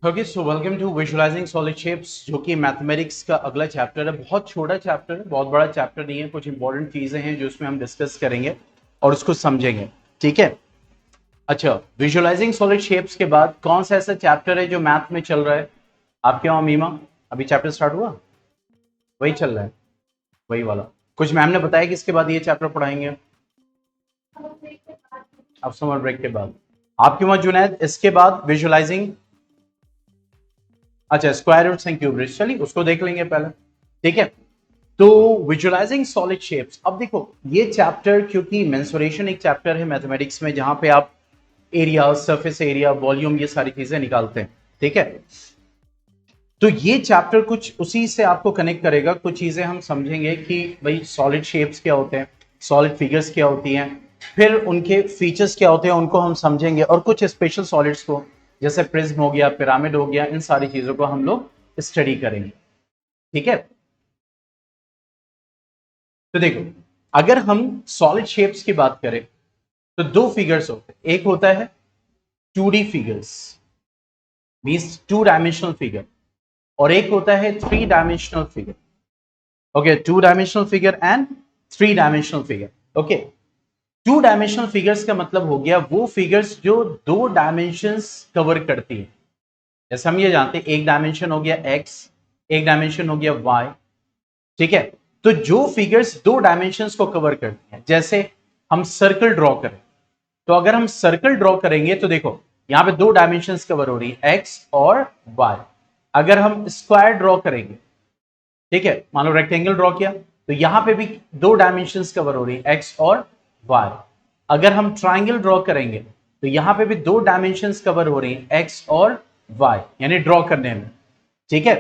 Okay, so welcome to visualising solid shapes, जो कि mathematics का अगला चैप्टर है। बहुत छोटा चैप्टर है, बहुत बड़ा चैप्टर नहीं है। कुछ इंपॉर्टेंट चीजें हैं जो इसमें हम डिस्कस करेंगे और उसको समझेंगे। ठीक है। अच्छा, विजुअलाइजिंग सॉलिड शेप्स के बाद कौन सा ऐसा चैप्टर है जो मैथ में चल रहा है आपके वहां मीमा? अभी चैप्टर स्टार्ट हुआ, वही चल रहा है, वही वाला। कुछ मैम ने बताया कि इसके बाद ये चैप्टर पढ़ाएंगे अब समर ब्रेक के बाद। आपके वहां जुनैद इसके बाद विजुअलाइजिंग, अच्छा square roots and cube roots, चलिए उसको देख लेंगे पहले। ठीक है। तो विजुअलाइजिंग सॉलिड शेप्स, अब देखो ये चैप्टर, क्योंकि मेंसुरेशन एक चैप्टर है मैथमेटिक्स में जहां पे आप एरिया, सरफेस एरिया, वॉल्यूम, ये सारी चीजें निकालते हैं। ठीक है। तो ये चैप्टर कुछ उसी से आपको कनेक्ट करेगा। कुछ चीजें हम समझेंगे कि भाई सॉलिड शेप्स क्या होते हैं, सॉलिड फिगर्स क्या होती हैं, फिर उनके फीचर्स क्या होते हैं उनको हम समझेंगे, और कुछ स्पेशल सॉलिड्स को जैसे प्रिज्म हो गया, पिरामिड हो गया, इन सारी चीजों को हम लोग स्टडी करेंगे। ठीक है। तो देखो, अगर हम सॉलिड शेप्स की बात करें तो दो फिगर्स होते हैं। एक होता है 2D figures, means two dimensional figure, और एक होता है 3 dimensional figure. Okay, 2 dimensional figure and 3 dimensional figure. Okay, 2 dimensional figures का मतलब हो गया वो फिगर्स जो 2 डायमेंशंस कवर करती है। जैसे हम ये जानते हैं, एक डायमेंशन हो गया एक्स, एक डायमेंशन हो गया वाई। ठीक है। तो जो फिगर्स 2 डायमेंशंस को कवर करती हैं, जैसे हम सर्कल ड्रॉ करें, तो अगर हम सर्कल ड्रॉ करेंगे तो देखो यहां पे 2 डायमेंशंस कवर हो रही है, एक्स और वाई। अगर हम स्क्वायर ड्रॉ करेंगे, ठीक है, मान लो रेक्टेंगल ड्रॉ किया, तो यहां पे भी 2 डायमेंशंस कवर हो रही है, एक्स और वाई। अगर हम ट्राइंगल ड्रॉ करेंगे तो यहां पे भी 2 डायमेंशंस कवर हो रही है, एक्स और वाई, यानी ड्रॉ करने में। ठीक है।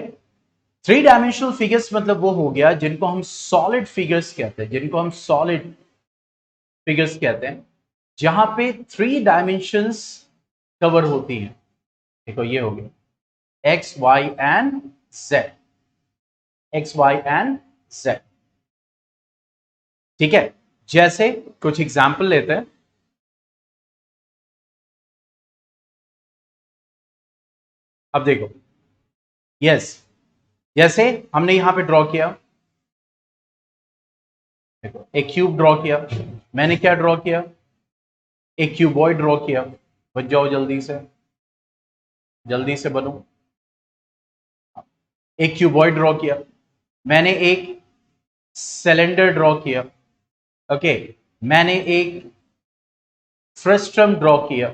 3 डायमेंशनल फिगर्स मतलब वो हो गया जिनको हम सॉलिड फिगर्स कहते हैं, जिनको हम सॉलिड फिगर्स कहते हैं, जहां पे 3 डायमेंशंस कवर होती हैं। देखो ये हो गया X Y and Z, X Y and Z. ठीक है। जैसे कुछ एग्जाम्पल लेते हैं। अब देखो, यस, जैसे हमने यहां पे ड्रॉ किया, देखो एक क्यूब ड्रॉ किया। मैंने क्या ड्रॉ किया? एक क्यूबॉइड ड्रॉ किया। बच जाओ जल्दी से, जल्दी से बनो। एक क्यूबॉइड ड्रॉ किया। मैंने एक सिलेंडर ड्रॉ किया। ओके। मैंने एक फ्रस्ट्रम ड्रॉ किया।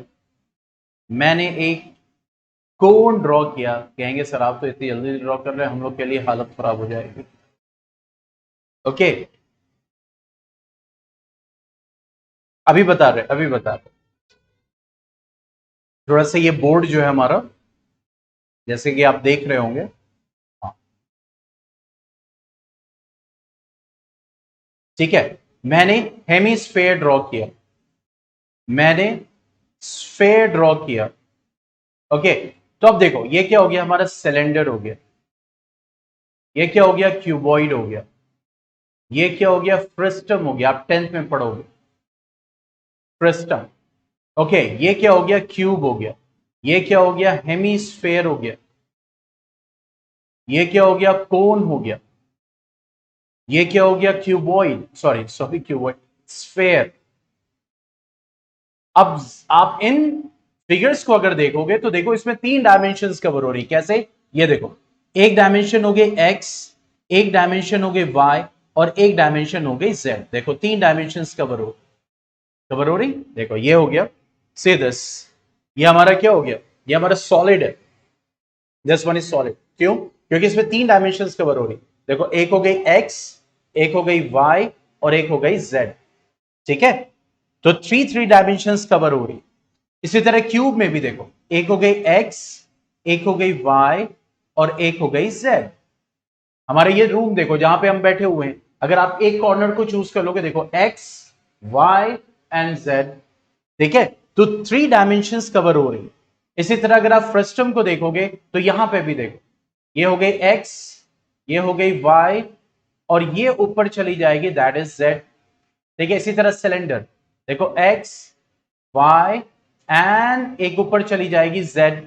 मैंने एक कोन ड्रॉ किया। कहेंगे सर आप तो इतनी जल्दी ड्रॉ कर रहे हैं, हम लोग के लिए हालत खराब हो जाएगी। ओके, अभी बता रहे, अभी बता रहे। थोड़ा सा ये बोर्ड जो है हमारा, जैसे कि आप देख रहे होंगे। हाँ, ठीक है। मैंने हेमिस्फेयर ड्रॉ किया। मैंने स्फेयर ड्रॉ किया। ओके। तो अब देखो ये क्या हो गया, हमारा सिलेंडर हो गया। ये क्या हो गया, क्यूबॉइड हो गया। ये क्या हो गया, फ्रस्टम हो गया। आप 10th में पढ़ोगे फ्रस्टम। ओके, ये क्या हो गया, क्यूब हो गया। ये क्या हो गया, हेमिस्फेयर हो गया। ये क्या हो गया, कोन हो गया। ये क्या हो गया, cuboid, sorry sorry cuboid, sphere. अब आप इन फिगर्स को अगर देखोगे तो देखो इसमें 3 डायमेंशंस कवर हो रही। कैसे? ये देखो, एक डायमेंशन हो गई एक्स, एक डायमेंशन हो गई वाई, और एक डायमेंशन हो गई जेड। देखो 3 डायमेंशंस कवर हो रही। देखो ये हो गया, से दिस, ये हमारा क्या हो गया, ये हमारा सॉलिड है। This one is solid. क्यों? क्योंकि इसमें 3 डायमेंशंस कवर हो रही। देखो एक हो गई एक्स, एक हो गई वाई, और एक हो गई जेड। ठीक है। तो थ्री थ्री डायमेंशंस कवर हो रही। इसी तरह क्यूब में भी देखो, एक हो गई एक्स, एक हो गई वाई, और एक हो गई जेड। हमारे ये रूम देखो जहां पे हम बैठे हुए हैं, अगर आप एक कॉर्नर को चूज कर लोगे, देखो एक्स, वाई एंड जेड। ठीक है। तो 3 डायमेंशंस कवर हो रही। इसी तरह अगर आप फ्रस्टम को देखोगे तो यहां पे भी देखो, ये हो गई एक्स, ये हो गई वाई, और ये ऊपर चली जाएगी, दैट इज जेड। ठीक है। इसी तरह सिलेंडर देखो, एक्स, वाई, एंड एक ऊपर चली जाएगी जेड।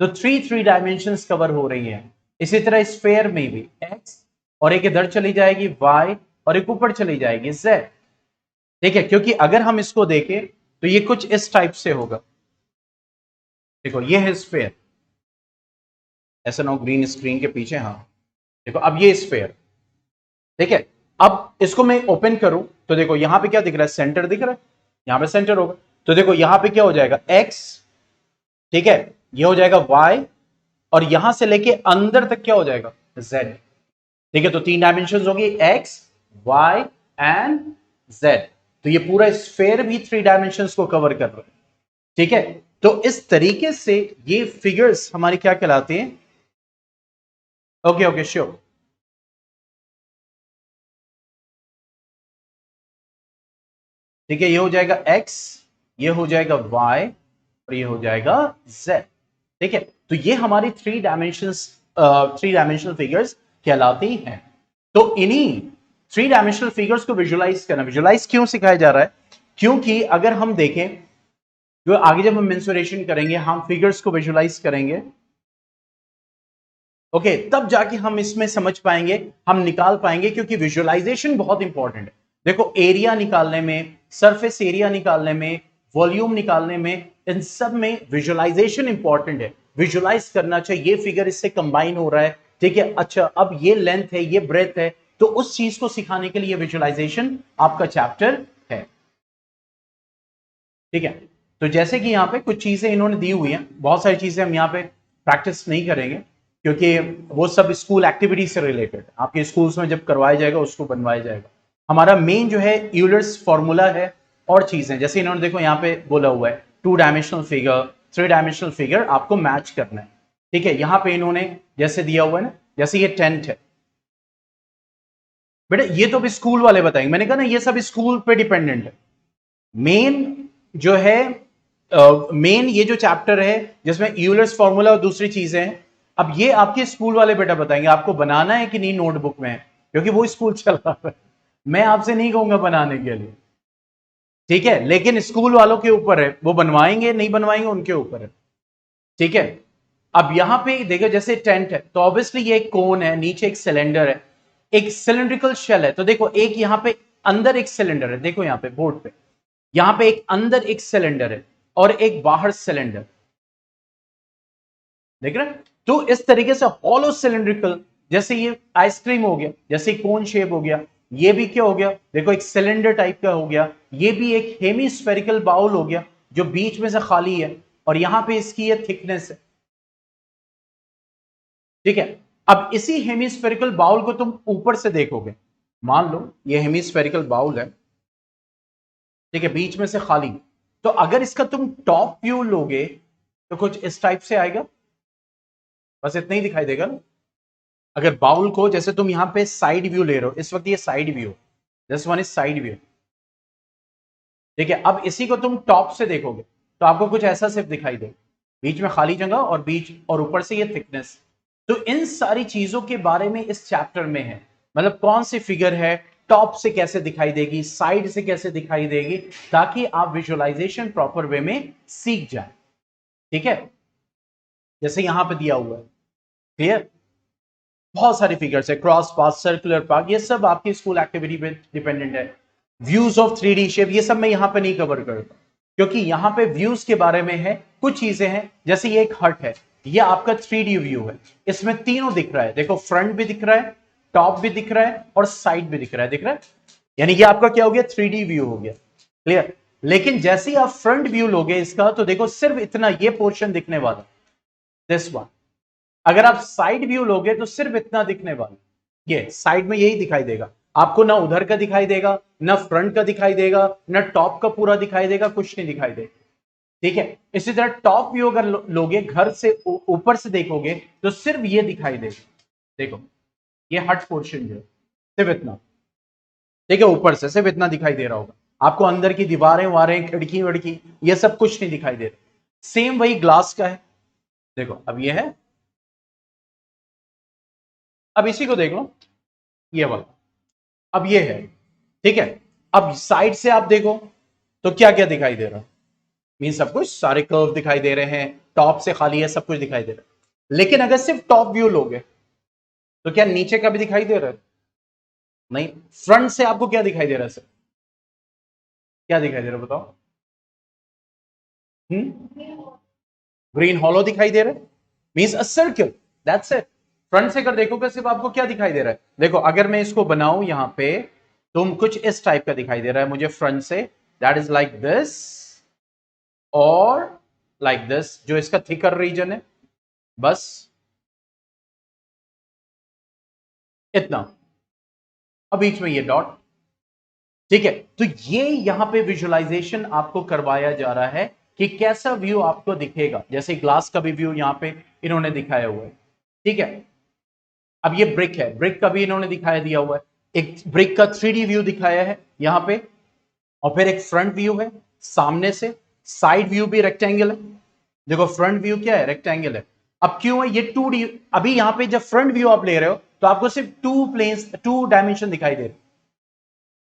तो थ्री डायमेंशंस कवर हो रही हैं। इसी तरह स्फेयर में भी x और एक इधर चली जाएगी y और एक ऊपर चली जाएगी z। ठीक है, क्योंकि अगर हम इसको देखें तो ये कुछ इस टाइप से होगा। देखो ये है स्फेयर, ऐसा ना हो ग्रीन स्क्रीन के पीछे। हाँ देखो अब ये स्फेयर, ठीक है। अब इसको मैं ओपन करूं तो देखो यहां पे क्या दिख रहा है, सेंटर दिख रहा है, यहां पे सेंटर होगा। तो देखो यहां पे क्या हो जाएगा x, ठीक है, ये हो जाएगा y और यहां से लेके अंदर तक क्या हो जाएगा z। ठीक है, तो 3 डायमेंशन होगी x y एंड z। तो ये पूरा स्फेयर भी 3 डायमेंशन को कवर कर रहा है। ठीक है, तो इस तरीके से ये फिगर्स हमारी क्या कहलाती हैं। Okay okay sure. ठीक है, ये हो जाएगा x, ये हो जाएगा y और ये हो जाएगा z। ठीक है, तो ये हमारी 3 डायमेंशनल फिगर्स कहलाती हैं। तो इन्हीं 3 डायमेंशनल फिगर्स को विजुलाइज करना, विजुलाइज क्यों सिखाया जा रहा है, क्योंकि अगर हम देखें जो आगे जब हम मेंसुरेशन करेंगे हम फिगर्स को विजुलाइज करेंगे, ओके, तब जाके हम इसमें समझ पाएंगे, हम निकाल पाएंगे, क्योंकि विजुअलाइजेशन बहुत इंपॉर्टेंट है। देखो एरिया निकालने में, सरफेस एरिया निकालने में, वॉल्यूम निकालने में, इन सब में विजुअलाइजेशन इंपॉर्टेंट है। विजुअलाइज करना चाहिए, ये फिगर इससे कंबाइन हो रहा है, ठीक है, अच्छा अब ये लेंथ है, ये ब्रेथ है, तो उस चीज को सिखाने के लिए विजुअलाइजेशन आपका चैप्टर है। ठीक है, तो जैसे कि यहां पे कुछ चीजें इन्होंने दी हुई हैं, बहुत सारी चीजें हम यहां पे प्रैक्टिस नहीं करेंगे क्योंकि वो सब स्कूल एक्टिविटी से रिलेटेड आपके स्कूल्स में जब करवाया जाएगा उसको बनवाया जाएगा। हमारा मेन जो है यूलर्स फॉर्मूला है और चीजें, जैसे इन्होंने देखो यहाँ पे बोला हुआ है 2 डायमेंशनल फिगर, 3 डायमेंशनल फिगर आपको मैच करना है। ठीक है, यहां पे इन्होंने जैसे दिया हुआ है ना, जैसे ये टेंट है बेटा, ये तो भी स्कूल वाले बताएंगे, मैंने कहा ना ये सब स्कूल पे डिपेंडेंट है। मेन जो है मेन ये जो चैप्टर है जिसमें यूलर्स फॉर्मूला और दूसरी चीजें हैं, अब ये आपके स्कूल वाले बेटा बताएंगे आपको बनाना है कि नहीं नोटबुक में, क्योंकि वो स्कूल चल रहा है। मैं आपसे नहीं कहूंगा बनाने के लिए, ठीक है, लेकिन स्कूल वालों के ऊपर है, वो बनवाएंगे नहीं बनवाएंगे उनके ऊपर है। ठीक है, अब यहां पे देखो जैसे टेंट है तो ऑब्वियसली ये एक कोन है, नीचे एक सिलेंडर है, एक सिलेंड्रिकल शेल है। तो देखो एक यहां पे अंदर एक सिलेंडर है, देखो यहां पे बोर्ड पे, यहां पे एक अंदर एक सिलेंडर है और एक बाहर सिलेंडर, देख रहे हैं। तो इस तरीके से हॉलो सिलेंड्रिकल, जैसे ये आइसक्रीम हो गया, जैसे कोन शेप हो गया, ये भी क्या हो गया, देखो एक सिलेंडर टाइप का हो गया, ये भी एक हेमीस्फेरिकल बाउल हो गया जो बीच में से खाली है और यहां पे इसकी ये थिकनेस है। ठीक है, अब इसी हेमीस्फेरिकल बाउल को तुम ऊपर से देखोगे, मान लो ये हेमीस्फेरिकल बाउल है, ठीक है, बीच में से खाली, तो अगर इसका तुम टॉप व्यू लोगे तो कुछ इस टाइप से आएगा, बस इतना ही दिखाई देगा ना। अगर बाउल को जैसे तुम यहां पे साइड व्यू ले रहे हो, इस वक्त ये side view, this one is side view, ठीक है। अब इसी को तुम टॉप से देखोगे तो आपको कुछ ऐसा सिर्फ दिखाई देगा, बीच में खाली जगह और बीच और ऊपर से ये थिकनेस। तो इन सारी चीजों के बारे में इस चैप्टर में है, मतलब कौन सी फिगर है, टॉप से कैसे दिखाई देगी, साइड से कैसे दिखाई देगी, ताकि आप विजुअलाइजेशन प्रॉपर वे में सीख जाए। ठीक है, जैसे यहां पे दिया हुआ है, क्लियर, बहुत सारी फिगर्स है, क्रॉस पाथ, सर्कुलर पाथ, ये सब आपकी स्कूल एक्टिविटी पे डिपेंडेंट है। व्यूज ऑफ 3D शेप, ये सब मैं यहां पे नहीं कवर करता क्योंकि यहां पे व्यूज के बारे में है, कुछ चीजें हैं, जैसे ये एक हट है, ये आपका 3D व्यू है, इसमें तीनों दिख रहा है, देखो फ्रंट भी दिख रहा है, टॉप भी दिख रहा है और साइड भी दिख रहा है, दिख रहा है, यानी ये आपका क्या हो गया 3D व्यू हो गया, क्लियर। लेकिन जैसे ही आप फ्रंट व्यू लोगे इसका तो देखो सिर्फ इतना ये पोर्शन दिखने वाला, दिस वन। अगर आप साइड व्यू लोगे तो सिर्फ इतना दिखने वाला, ये साइड में यही दिखाई देगा आपको, ना उधर का दिखाई देगा, ना फ्रंट का दिखाई देगा, ना टॉप का पूरा दिखाई देगा, कुछ नहीं दिखाई देगा। ठीक है, इसी तरह टॉप व्यू अगर लोगे घर से ऊपर से देखोगे तो सिर्फ ये दिखाई देगा, देखो ये हट पोर्शन जो है सिर्फ इतना, ठीक है, ऊपर से सिर्फ इतना दिखाई दे रहा होगा आपको, अंदर की दीवारें वारें खिड़की वड़की ये सब कुछ नहीं दिखाई दे रहा। सेम वही ग्लास का है, देखो अब ये है, अब इसी को देख लो, ये वाला, अब ये है, ठीक है। अब साइड से आप देखो तो क्या क्या दिखाई दे रहा है, मीन सब कुछ सारे कर्व दिखाई दे रहे हैं, टॉप से खाली है, सब कुछ दिखाई दे रहा है। लेकिन अगर सिर्फ टॉप व्यू लोगे तो क्या नीचे का भी दिखाई दे रहा है? नहीं। फ्रंट से आपको क्या दिखाई दे रहा है सर? क्या दिखाई दे रहा है बताओ? ग्रीन हॉलो दिखाई दे रहा है, means a circle, that's it. Front से अगर देखोगे सिर्फ आपको क्या दिखाई दे रहा है? देखो अगर मैं इसको बनाऊं यहां पे, तुम कुछ इस टाइप का दिखाई दे रहा है मुझे फ्रंट से, दैट इज लाइक दिस और लाइक दिस, जो इसका थिकर रीजन है, बस इतना। अब बीच में ये डॉट, ठीक है। तो ये यहां पे विजुअलाइजेशन आपको करवाया जा रहा है कि कैसा व्यू आपको दिखेगा। जैसे ग्लास का भी व्यू यहां पे इन्होंने दिखाया हुआ है, ठीक है। अब ये ब्रिक है, ब्रिक का भी इन्होंने दिखाया दिया हुआ है, एक ब्रिक का 3D व्यू दिखाया है यहां पे, और फिर एक फ्रंट व्यू है सामने से, साइड व्यू भी रेक्टेंगल है। देखो फ्रंट व्यू क्या है? रेक्टेंगल है। अब क्यों है ये 2D? अभी यहां पे जब फ्रंट व्यू आप ले रहे हो तो आपको सिर्फ टू प्लेन्स, टू डायमेंशन दिखाई दे रहे,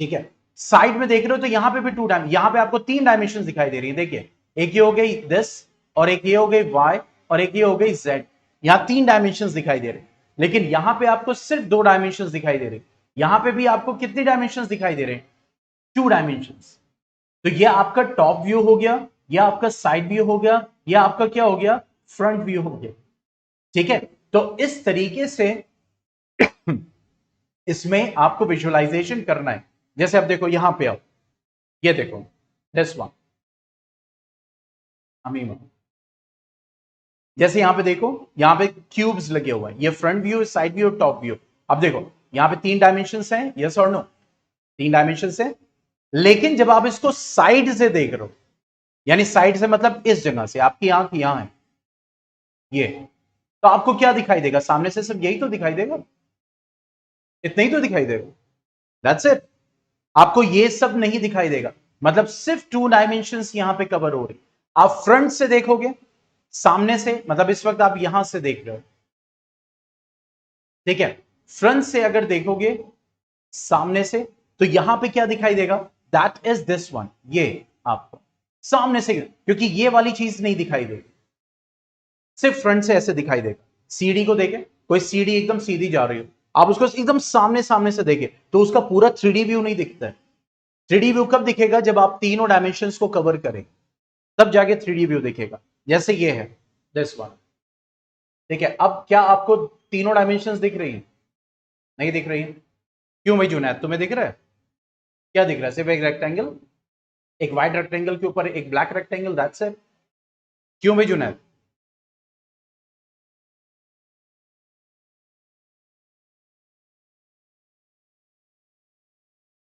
ठीक है। साइड में देख रहे हो तो यहां पे भी टू डायमेंशन, यहां पे आपको तीन डायमेंशन दिखाई दे रही है। देखिए एक ये हो गई दिस, और एक ये हो गई वाई, और एक ये हो गई जेड। यहां तीन डायमेंशन दिखाई दे रहे, लेकिन यहां पे आपको सिर्फ दो डायमेंशन दिखाई दे रहे। यहां पे भी आपको कितने डायमेंशन दिखाई दे रहे हैं? Two dimension. तो ये आपका टॉप व्यू हो गया, या आपका साइड व्यू हो गया, या आपका क्या हो गया? फ्रंट व्यू हो गया, ठीक है। तो इस तरीके से इसमें आपको विजुअलाइजेशन करना है। जैसे अब देखो यहां पे आओ, ये देखो दिस वन, अमीमा, जैसे यहां पे देखो, यहां पे क्यूब्स लगे हुए हैं, ये front view, side view, top view. अब देखो यहां पे तीन डायमेंशंस हैं, यस और नो? तीन डायमेंशंस हैं। लेकिन जब आप इसको साइड से देख रहे हो, यानी साइड से मतलब इस जगह से, आपकी आंख यहां है ये, तो आपको क्या दिखाई देगा? सामने से सिर्फ यही तो दिखाई देगा, इतना ही तो दिखाई देगा, दैट्स इट। आपको ये सब नहीं दिखाई देगा, मतलब सिर्फ टू डायमेंशंस यहां पे कवर हो रही। आप फ्रंट से देखोगे, सामने से मतलब इस वक्त आप यहां से देख रहे हो, ठीक है। फ्रंट से अगर देखोगे सामने से, तो यहां पे क्या दिखाई देगा? दैट इज दिस वन, ये आपको सामने से, क्योंकि ये वाली चीज नहीं दिखाई देगी, सिर्फ फ्रंट से ऐसे दिखाई देगा। सीढ़ी को देखे, कोई सीढ़ी एकदम सीधी जा रही हो, आप उसको एकदम सामने सामने से देखे तो उसका पूरा 3D व्यू नहीं दिखता है। 3D व्यू कब दिखेगा? जब आप तीनों डायमेंशंस को कवर करें, तब जाके 3D व्यू दिखेगा। जैसे ये है दिस वन, ठीक है। अब क्या आपको तीनों डायमेंशंस दिख रही हैं? नहीं दिख रही हैं। क्यों भाई जुनैद, तुम्हें दिख रहा है? क्या दिख रहा है? सिर्फ एक रेक्टेंगल, एक व्हाइट रेक्टेंगल के ऊपर एक ब्लैक रेक्टेंगल, दैट्स इट। क्यों भाई जुनैद?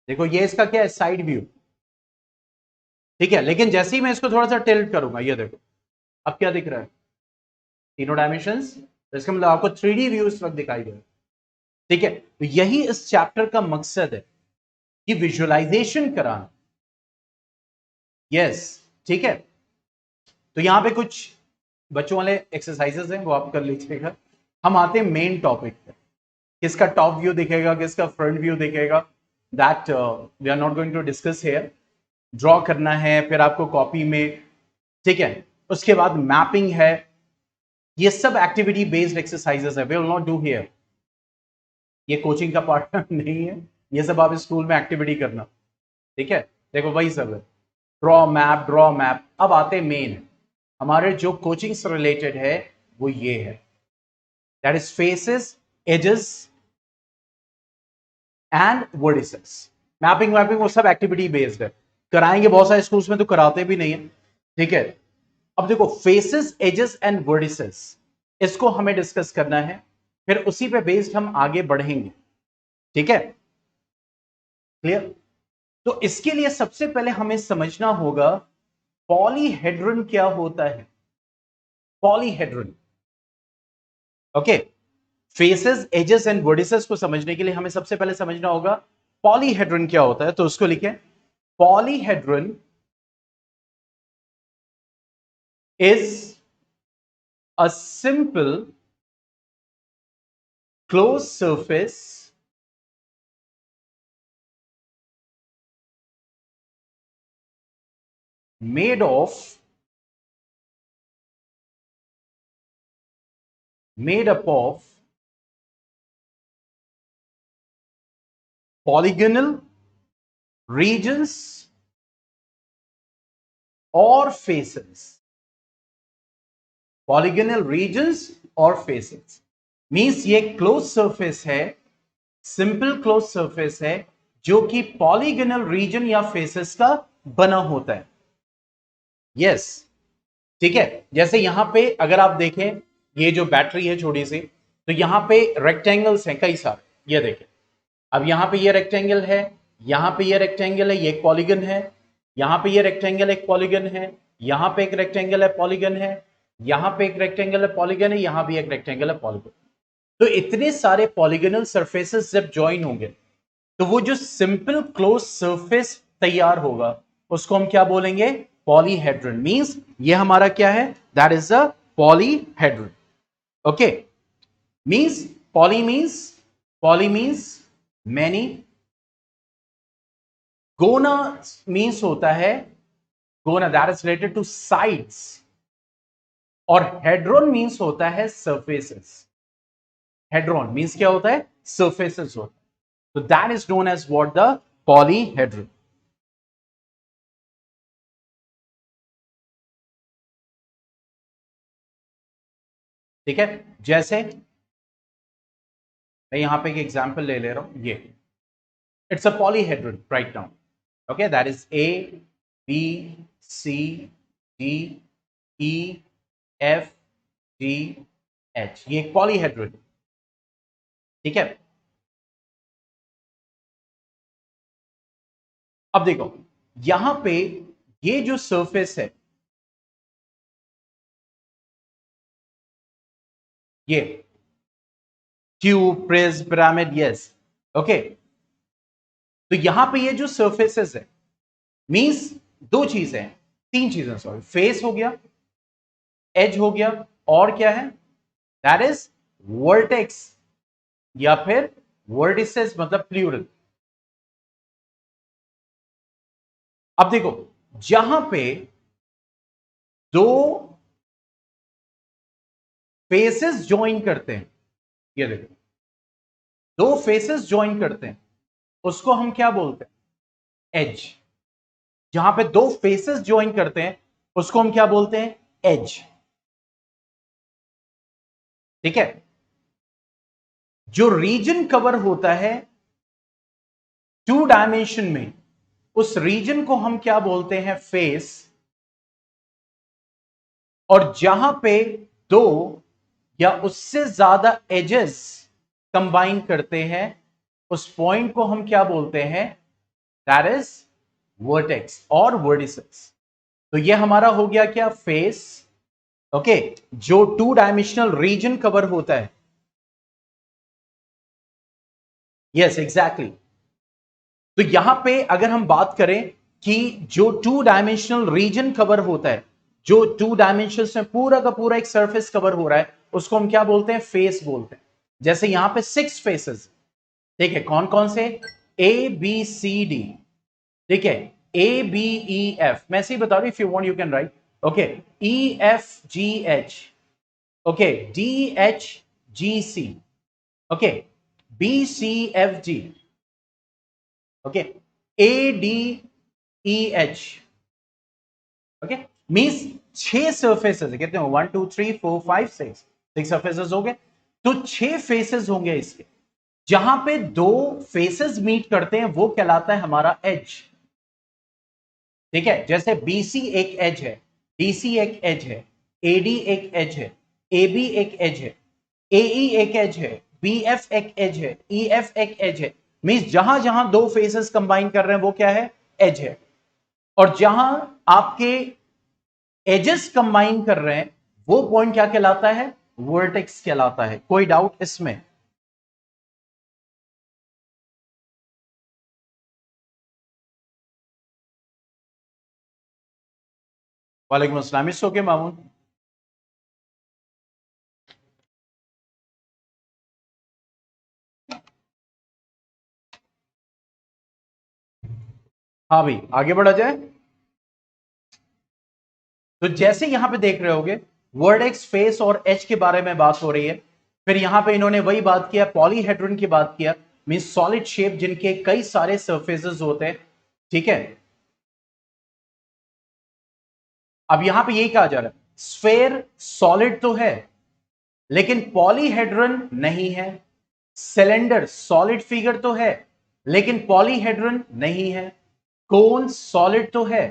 देखो ये इसका क्या है? साइड व्यू, ठीक है। लेकिन जैसे ही मैं इसको थोड़ा सा टिल्ट करूंगा, ये देखो अब क्या दिख रहा है? तीनों डायमेंशंस। तो इसका मतलब आपको 3D व्यू इस वक्त दिखाई दे रहा है, ठीक है। तो यही इस चैप्टर का मकसद है कि विजुअलाइजेशन कराना, यस, ठीक है। तो यहां पे कुछ बच्चों वाले एक्सरसाइजेस हैं, वो आप कर लीजिएगा। हम आते हैं मेन टॉपिक पे। किसका टॉप व्यू दिखेगा, किसका फ्रंट व्यू दिखेगा, that we are not going to discuss here. Draw करना है फिर आपको कॉपी में, ठीक है। उसके बाद मैपिंग है, ये सब एक्टिविटी बेस्ड एक्सरसाइजेस है, we will not do here. ये कोचिंग का पार्ट नहीं है, ये सब आप स्कूल में एक्टिविटी करना, ठीक है। देखो वही सब है, ड्रॉ मैप, ड्रॉ मैप। अब आते मेन, हमारे जो कोचिंग से रिलेटेड है वो ये है, that is faces, edges and vertices. Mapping mapping वो सब एक्टिविटी बेस्ड है, कराएंगे। बहुत सारे स्कूल्स में तो कराते भी नहीं है, ठीक है। अब देखो फेसेस, एजेस एंड वर्टिसेस, इसको हमें डिस्कस करना है, फिर उसी पे बेस्ड हम आगे बढ़ेंगे, ठीक है। क्लियर? तो इसके लिए सबसे पहले हमें समझना होगा पॉलीहेड्रन क्या होता है। Polyhedron, okay. Faces, edges and vertices को समझने के लिए हमें सबसे पहले समझना होगा पॉलीहेड्रन क्या होता है। तो उसको लिखें, polyhedron is a simple closed surface made of made up of polygonal regions और फेसेस, पॉलीगोनल रीजन्स और फेसेस मींस ये क्लोज सरफेस है, सिंपल क्लोज सरफेस है जो कि पॉलीगोनल रीजन या फेसेस का बना होता है। यस, ठीक है। जैसे यहां पे अगर आप देखें, ये जो बैटरी है छोटी सी, तो यहां पे रेक्टेंगल्स हैं कई सारे, ये देखें। अब यहां पे ये रेक्टेंगल है, यहां पे ये रेक्टेंगल है, ये एक पॉलीगन है, यहां पे ये रेक्टेंगल एक पॉलीगन है, यहां पे एक रेक्टेंगल है पॉलीगन है, यहां पे एक रेक्टेंगल है पॉलीगन है, यहां भी एक रेक्टेंगल है पॉलीगन। तो इतने सारे पॉलीगोनल सरफेसेस जब ज्वाइन होंगे तो वो जो सिंपल क्लोज सरफेस तैयार होगा उसको हम क्या बोलेंगे? पॉलीहेड्रन। मींस ये हमारा क्या है? That is a polyhedron. Okay, means poly means many, gonna means होता है, gonna that is related two sides, और हेड्रोन मींस होता है सरफेसेस। हेड्रोन मींस क्या होता है? सरफेसेस होता है। So that is known as what? The polyhedron. ठीक है, जैसे मैं यहां पे एक एग्जांपल ले ले रहा हूं, ये it's a polyhedron right now. Okay, that is A B C D E F G H, ये एक पॉलीहेड्रन। ठीक है, अब देखो यहां पे ये जो सरफेस है, ये tube, prism, pyramid, yes. Okay, तो यहां पे ये जो सरफेसेस है मींस दो चीजें हैं, तीन चीजें, सॉरी, फेस हो गया, एज हो गया, और क्या है? दैट इज वर्टेक्स या फिर वर्टिसेस, मतलब प्लूरल। अब देखो जहां पे दो फेसेस ज्वाइन करते हैं, ये देखो दो फेसेस ज्वाइन करते हैं, उसको हम क्या बोलते हैं? एज। जहां पे दो फेसेस ज्वाइन करते हैं उसको हम क्या बोलते हैं? एज। ठीक है, जो रीजन कवर होता है टू डायमेंशन में, उस रीजन को हम क्या बोलते हैं? फेस। और जहां पे दो या उससे ज्यादा एजेस कंबाइन करते हैं उस पॉइंट को हम क्या बोलते हैं? दैट इज वर्टेक्स और वर्टिसेस। तो ये हमारा हो गया क्या? फेस। ओके, जो टू डायमेंशनल रीजन कवर होता है। Yes, exactly. तो यहां पे अगर हम बात करें कि जो टू डायमेंशनल रीजन कवर होता है, जो टू डायमेंशन में पूरा का पूरा एक सरफेस कवर हो रहा है, उसको हम क्या बोलते हैं? फेस बोलते हैं। जैसे यहां पे 6 फेसेस, ठीक है, कौन कौन से? ए बी सी डी, ठीक है, ए बी ई एफ, मैं ऐसे ही बता रहा हूं, if you want you can write. Okay, E F G H, okay, D H G C, okay, B C F G, okay, A D E H. Okay, means 6 surfaces कहते हैं, 1 2 3 4 5 6 surfaces हो गए। तो 6 फेसेस होंगे इसके, जहां पे दो फेसेस मीट करते हैं वो कहलाता है हमारा एज। ठीक है, जैसे बीसी एक एज है, डीसी एक एज है, एडी एक एज है, एबी एक एज है, एई एक एज है, बीएफ एक एज है, ईएफ एक एज है। मींस जहां जहां दो फेसेस कंबाइन कर रहे हैं वो क्या है? एज है। और जहां आपके एजेस कंबाइन कर रहे हैं वो पॉइंट क्या कहलाता है? वर्टेक्स कहलाता है। कोई डाउट इसमें? वालेकुम अस्सलाम, इट्स ओके मामून। हाँ भाई, आगे बढ़ा जाए। तो जैसे यहां पे देख रहे होगे वर्ड एक्स, फेस और एच के बारे में बात हो रही है। फिर यहां पे इन्होंने वही बात किया, पॉलीहेड्रन की बात किया, मींस सॉलिड शेप जिनके कई सारे सरफेसेस होते हैं, ठीक है। अब यहां पे यही कहा जा रहा है, स्फेयर सॉलिड तो है लेकिन पॉलीहेड्रन नहीं है, सिलेंडर सॉलिड फिगर तो है लेकिन पॉलीहेड्रन नहीं है, कोन सॉलिड तो है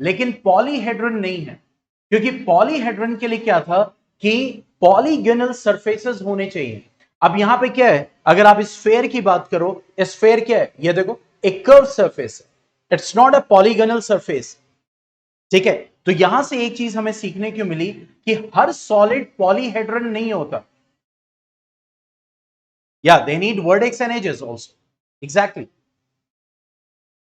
लेकिन पॉलीहेड्रन नहीं है, क्योंकि पॉलीहेड्रन के लिए क्या था कि पॉलीगोनल सरफेसेस होने चाहिए। अब यहां पे क्या है, अगर आप स्फेयर की बात करो, स्फेयर क्या है, ये देखो एक कर्व सरफेस है, it's not a polygonal surface, ठीक है। तो यहां से एक चीज हमें सीखने को मिली कि हर सॉलिड पॉलीहेड्रन नहीं होता, या they need vertex and edges also, exactly,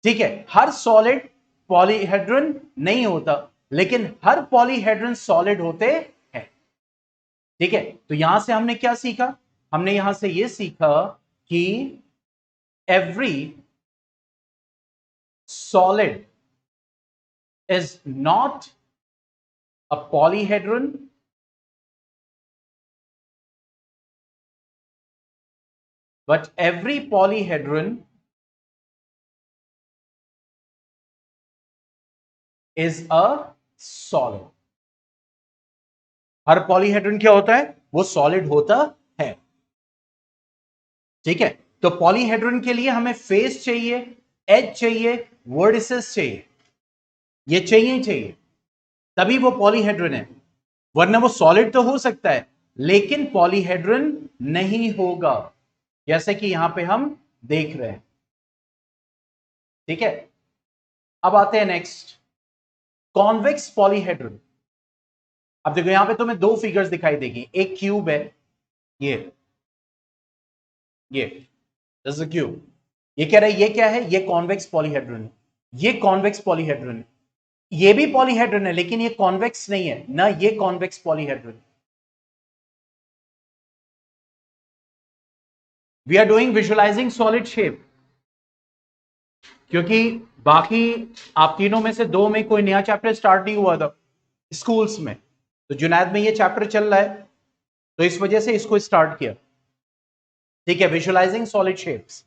ठीक है। हर सॉलिड पॉलीहेड्रन नहीं होता लेकिन हर पॉलीहेड्रन सॉलिड होते हैं, ठीक है। तो यहां से हमने क्या सीखा, हमने यहां से यह सीखा कि every solid is not a polyhedron but every polyhedron is a solid। Her polyhedron क्या होता है, वो सॉलिड होता है, ठीक है। तो पॉलीहेड्रन के लिए हमें फेस चाहिए, एज चाहिए, वर्टिसेस चाहिए, ये चाहिए ही चाहिए, तभी वो पॉलीहेड्रन है, वरना वो सॉलिड तो हो सकता है लेकिन पॉलीहेड्रन नहीं होगा, जैसे कि यहां पे हम देख रहे हैं, ठीक है। अब आते हैं नेक्स्ट, कॉन्वेक्स पॉलीहेड्रन। अब देखो यहां पे तुम्हें दो फिगर्स दिखाई देगी, एक क्यूब है, ये दिस इज क्यूब, ये कह रहा है ये क्या है, ये कॉन्वेक्स पॉलीहेड्रन है, ये कॉन्वेक्स पॉलीहेड्रन है, ये भी पॉलीहेड्रन है लेकिन ये कॉन्वेक्स नहीं है ना, ये convex polyhedron. We are doing visualising solid shape, क्योंकि बाकी आप तीनों में से दो में कोई नया चैप्टर स्टार्ट नहीं हुआ था स्कूल्स में, तो जुनैद में ये चैप्टर चल रहा है तो इस वजह से इसको स्टार्ट किया, ठीक है, विजुअलाइजिंग सॉलिड शेप्स,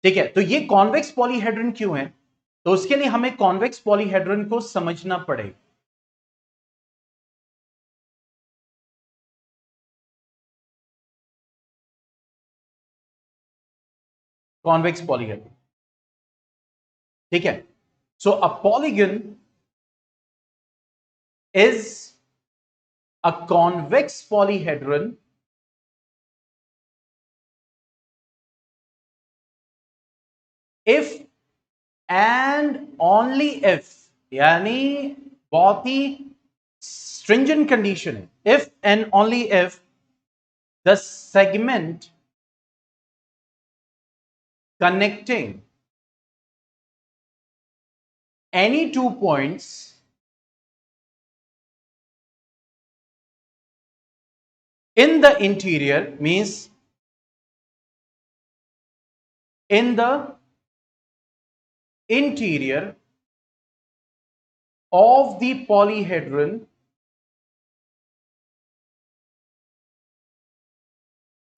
ठीक है। तो ये कॉन्वेक्स पॉलीहेड्रन क्यों है, तो उसके लिए हमें कॉन्वेक्स पॉलीहेड्रन को समझना पड़ेगा। कॉन्वेक्स पॉलीहेड्रन, ठीक है। So a polygon is a convex polyhedron if and only if, यानी बहुत ही stringent condition है, if and only if the segment connecting any two points in the interior, means in the interior of the polyhedron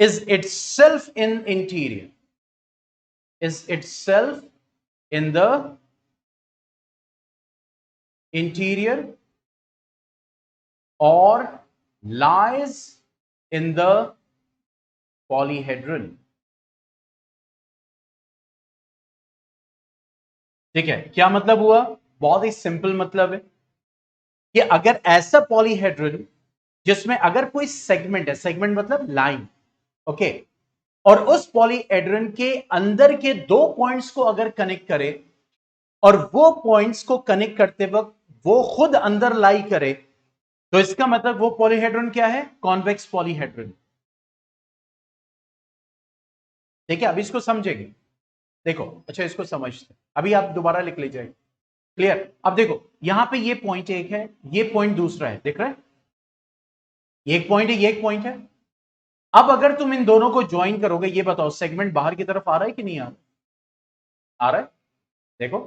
is itself in interior, is itself in the interior or lies in the polyhedron, ठीक है। क्या मतलब हुआ, बहुत ही simple मतलब है कि अगर ऐसा पॉलीहेड्रन जिसमें अगर कोई सेगमेंट है, सेगमेंट मतलब लाइन, ओके, और उस पॉलीहेड्रन के अंदर के दो पॉइंट्स को अगर कनेक्ट करे और वो पॉइंट्स को कनेक्ट करते वक्त वो खुद अंदर लाई करे, तो इसका मतलब वो पॉलीहेड्रन क्या है, कॉन्वेक्स पॉलीहेड्रन, ठीक है। अब इसको समझेंगे, देखो अच्छा इसको समझते, अभी आप दोबारा लिख लीजिए, क्लियर। अब देखो यहां पे ये पॉइंट एक है, ये पॉइंट दूसरा है, देख रहे हैं, ये एक पॉइंट है, ये एक पॉइंट है। अब अगर तुम इन दोनों को ज्वाइन करोगे, ये बताओ सेगमेंट बाहर की तरफ आ रहा है कि नहीं आ रहा है, देखो,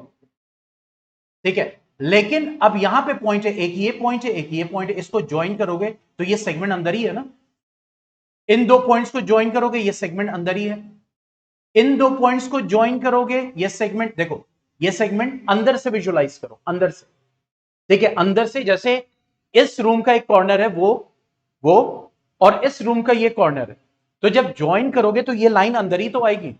ठीक है। लेकिन अब यहां पे पॉइंट है, एक ये पॉइंट है, एक ये पॉइंट है, इसको ज्वाइन करोगे तो ये सेगमेंट अंदर ही है ना, इन दो पॉइंट्स को ज्वाइन करोगे, ये सेगमेंट अंदर ही है। इन दो पॉइंट्स को ज्वाइन करोगे, ये सेगमेंट, देखो ये सेगमेंट अंदर से विजुअलाइज करो, अंदर से। ठीक है, अंदर से, जैसे इस रूम का एक कॉर्नर है वो और इस रूम का ये कॉर्नर है, तो जब ज्वाइन करोगे तो ये लाइन अंदर ही तो आएगी।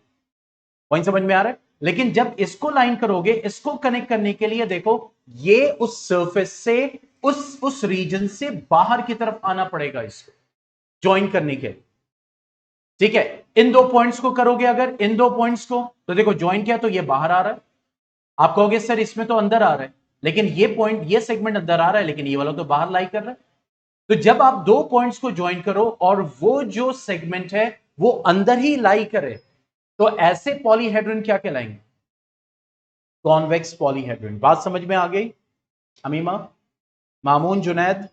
पॉइंट समझ में आ रहा है? लेकिन जब इसको लाइन करोगे, इसको कनेक्ट करने के लिए देखो, ये उस सरफेस से, उस रीजन से बाहर की तरफ आना पड़ेगा इसको ज्वाइन करने के लिए। ठीक है, इन दो पॉइंट्स को करोगे अगर, इन दो पॉइंट्स को, तो देखो ज्वाइन किया तो ये बाहर आ रहा है। आप कहोगे सर इसमें तो अंदर आ रहा है, लेकिन ये पॉइंट, ये सेगमेंट अंदर आ रहा है, लेकिन ये वाला तो बाहर लाई कर रहा है। तो जब आप दो पॉइंट्स को ज्वाइन करो और वो जो सेगमेंट है वो अंदर ही लाई करे, तो ऐसे पॉलीहेड्रन क्या कहलाएंगे? Convex polyhedron. बात समझ में आ गई? अमीमा, मामून, जुनैद?